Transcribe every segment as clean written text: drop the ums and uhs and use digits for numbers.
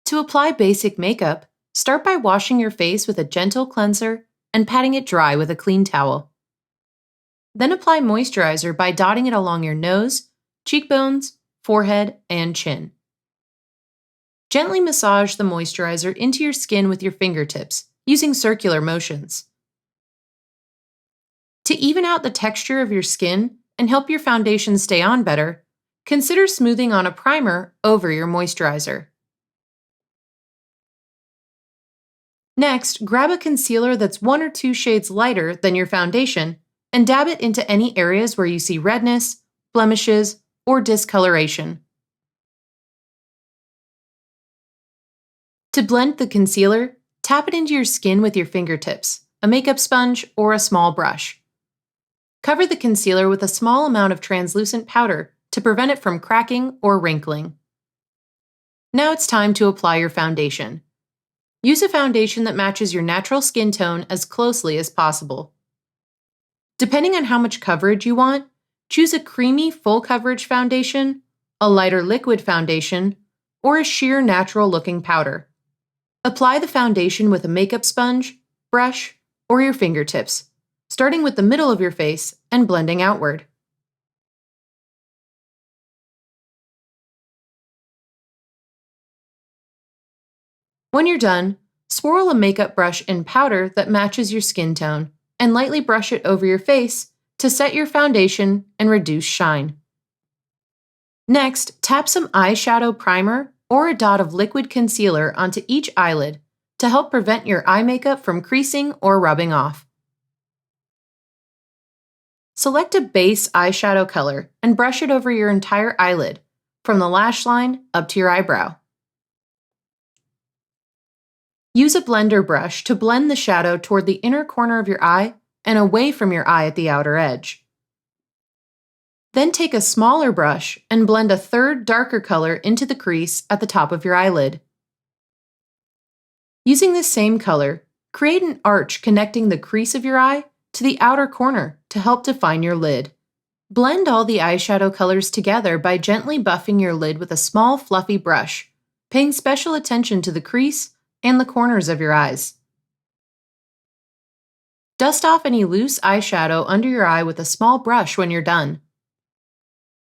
To apply basic makeup, start by washing your face with a gentle cleanser and patting it dry with a clean towel. Then apply moisturizer by dotting it along your nose, cheekbones, forehead, and chin. Gently massage the moisturizer into your skin with your fingertips, using circular motions. To even out the texture of your skin and help your foundation stay on better, consider smoothing on a primer over your moisturizer. Next, grab a concealer that's 1 or 2 shades lighter than your foundation and dab it into any areas where you see redness, blemishes, or discoloration. To blend the concealer, tap it into your skin with your fingertips, a makeup sponge, or a small brush. Cover the concealer with a small amount of translucent powder to prevent it from cracking or wrinkling. Now it's time to apply your foundation. Use a foundation that matches your natural skin tone as closely as possible. Depending on how much coverage you want, choose a creamy full coverage foundation, a lighter liquid foundation, or a sheer natural-looking powder. Apply the foundation with a makeup sponge, brush, or your fingertips, starting with the middle of your face and blending outward. When you're done, swirl a makeup brush in powder that matches your skin tone and lightly brush it over your face to set your foundation and reduce shine. Next, tap some eyeshadow primer or a dot of liquid concealer onto each eyelid to help prevent your eye makeup from creasing or rubbing off. Select a base eyeshadow color and brush it over your entire eyelid, from the lash line up to your eyebrow. Use a blender brush to blend the shadow toward the inner corner of your eye and away from your eye at the outer edge. Then take a smaller brush and blend a third darker color into the crease at the top of your eyelid. Using this same color, create an arch connecting the crease of your eye to the outer corner to help define your lid. Blend all the eyeshadow colors together by gently buffing your lid with a small fluffy brush, paying special attention to the crease and the corners of your eyes. Dust off any loose eyeshadow under your eye with a small brush when you're done.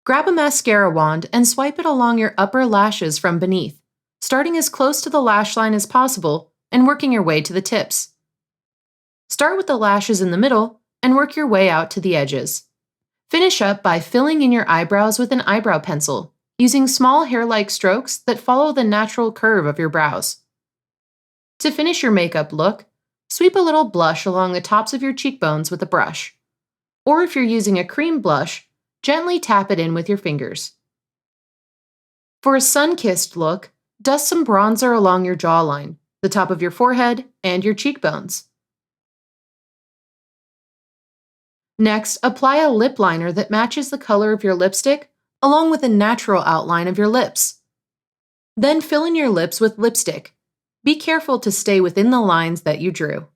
Grab a mascara wand and swipe it along your upper lashes from beneath, starting as close to the lash line as possible and working your way to the tips. Start with the lashes in the middle and work your way out to the edges. Finish up by filling in your eyebrows with an eyebrow pencil, using small hair-like strokes that follow the natural curve of your brows. To finish your makeup look, sweep a little blush along the tops of your cheekbones with a brush. Or if you're using a cream blush, gently tap it in with your fingers. For a sun-kissed look, dust some bronzer along your jawline, the top of your forehead, and your cheekbones. Next, apply a lip liner that matches the color of your lipstick along with a natural outline of your lips. Then fill in your lips with lipstick. Be careful to stay within the lines that you drew.